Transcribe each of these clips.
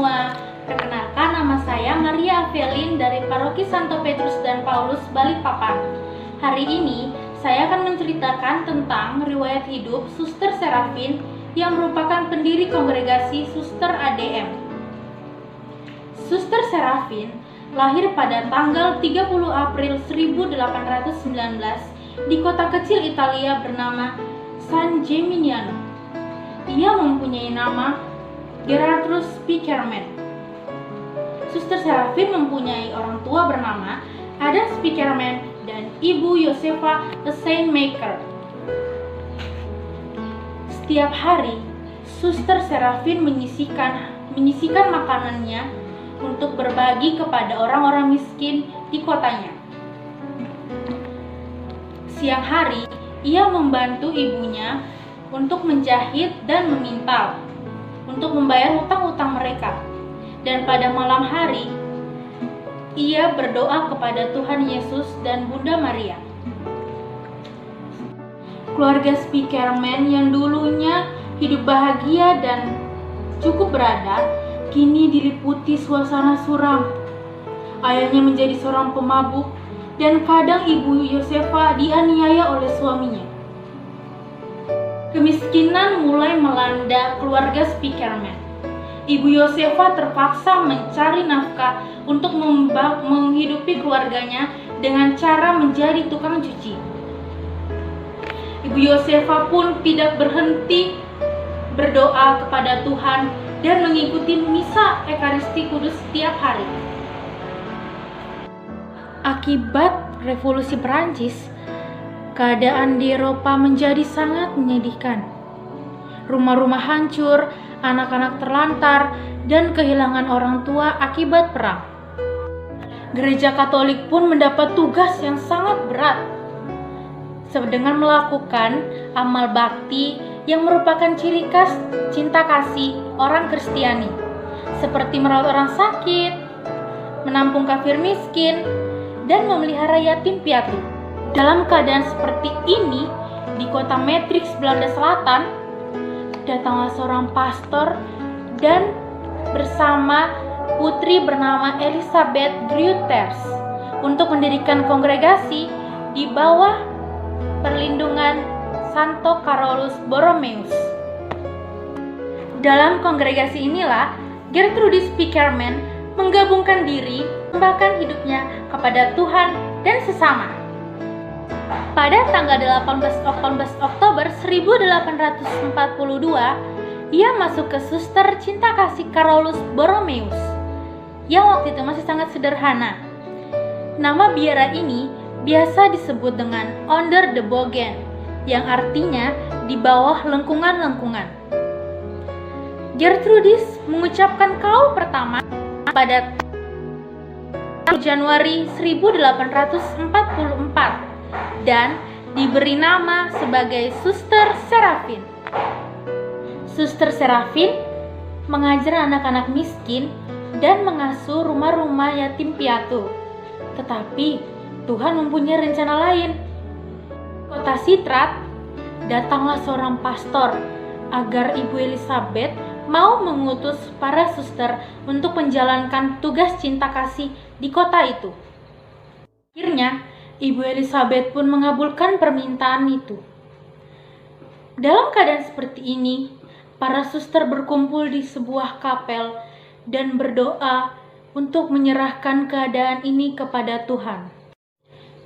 semua, perkenalkan nama saya Maria Avelin dari Paroki Santo Petrus dan Paulus, Balikpapan. Hari ini saya akan menceritakan tentang riwayat hidup Suster Serafin yang merupakan pendiri kongregasi Suster ADM. Suster Serafin lahir pada tanggal 30 April 1819 di kota kecil Italia bernama San Gimignano. Ia mempunyai nama Gerardus Spiekerman. Suster Serafin mempunyai orang tua bernama Adam Spiekerman dan Ibu Josefa a Saintmaker. Setiap hari, Suster Serafin menyisikan makanannya untuk berbagi kepada orang-orang miskin di kotanya. Siang hari, ia membantu ibunya untuk menjahit dan memintal untuk membayar hutang-hutang mereka. Dan pada malam hari, ia berdoa kepada Tuhan Yesus dan Bunda Maria. Keluarga Spiekerman yang dulunya hidup bahagia dan cukup berada, kini diliputi suasana suram. Ayahnya menjadi seorang pemabuk dan kadang Ibu Josefa dianiaya oleh suaminya. Kemiskinan mulai melanda keluarga Spiekerman. Ibu Josefa terpaksa mencari nafkah untuk menghidupi keluarganya dengan cara menjadi tukang cuci. Ibu Josefa pun tidak berhenti berdoa kepada Tuhan dan mengikuti misa Ekaristi Kudus setiap hari. Akibat Revolusi Perancis, keadaan di Eropa menjadi sangat menyedihkan. Rumah-rumah hancur, anak-anak terlantar, dan kehilangan orang tua akibat perang. Gereja Katolik pun mendapat tugas yang sangat berat, dengan melakukan amal bakti yang merupakan ciri khas cinta kasih orang Kristiani, seperti merawat orang sakit, menampung kafir miskin, dan memelihara yatim piatu. Dalam keadaan seperti ini, di kota Maastricht, Belanda Selatan, datanglah seorang pastor dan bersama putri bernama Elisabeth Gruyters untuk mendirikan kongregasi di bawah perlindungan Santo Carolus Borromeus. Dalam kongregasi inilah Gertrudis Spiekerman menggabungkan diri, membahkan hidupnya kepada Tuhan dan sesama. Pada tanggal 18 Oktober 1842, ia masuk ke Suster Cinta Kasih Carolus Borromeus, yang waktu itu masih sangat sederhana. Nama biara ini biasa disebut dengan Onder de Bogen, yang artinya di bawah lengkungan-lengkungan. Gertrudis mengucapkan kaul pertama pada Januari 1844 dan diberi nama sebagai Suster Serafin. Suster Serafin mengajar anak-anak miskin dan mengasuh rumah-rumah yatim piatu. Tetapi Tuhan mempunyai rencana lain. Kota Sitrat, datanglah seorang pastor agar Ibu Elisabeth mau mengutus para suster untuk menjalankan tugas cinta kasih di kota itu. Akhirnya, Ibu Elisabeth pun mengabulkan permintaan itu. Dalam keadaan seperti ini, para suster berkumpul di sebuah kapel dan berdoa untuk menyerahkan keadaan ini kepada Tuhan.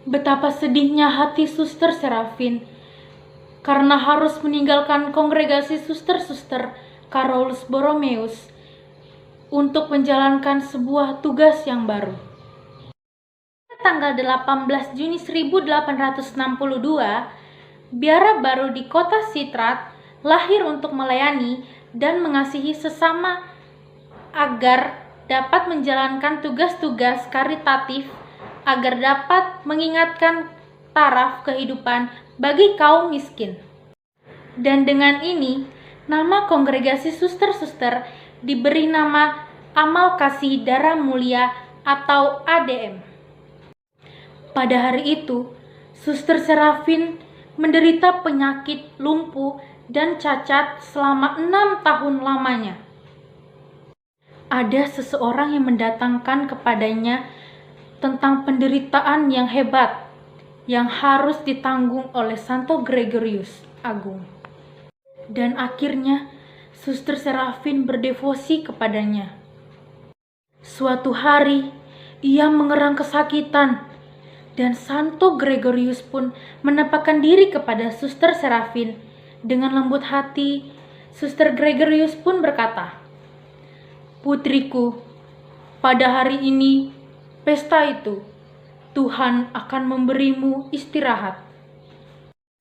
Betapa sedihnya hati Suster Serafin karena harus meninggalkan kongregasi suster-suster Carolus Borromeus untuk menjalankan sebuah tugas yang baru. Tanggal 18 Juni 1862, biara baru di kota Sitrat lahir untuk melayani dan mengasihi sesama agar dapat menjalankan tugas-tugas karitatif agar dapat mengingatkan taraf kehidupan bagi kaum miskin. Dan dengan ini, nama kongregasi suster-suster diberi nama Amal Kasih Darah Mulia atau ADM. Pada hari itu, Suster Serafin menderita penyakit lumpuh dan cacat selama 6 tahun lamanya. ada seseorang yang mendatangkan kepadanya tentang penderitaan yang hebat yang harus ditanggung oleh Santo Gregorius Agung. Dan akhirnya Suster Serafin berdevosi kepadanya. Suatu hari ia mengerang kesakitan dan Santo Gregorius pun menampakkan diri kepada Suster Serafin. Dengan lembut hati, Suster Gregorius pun berkata, "Putriku, pada hari ini, pesta itu, Tuhan akan memberimu istirahat."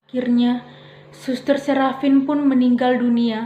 Akhirnya, Suster Serafin pun meninggal dunia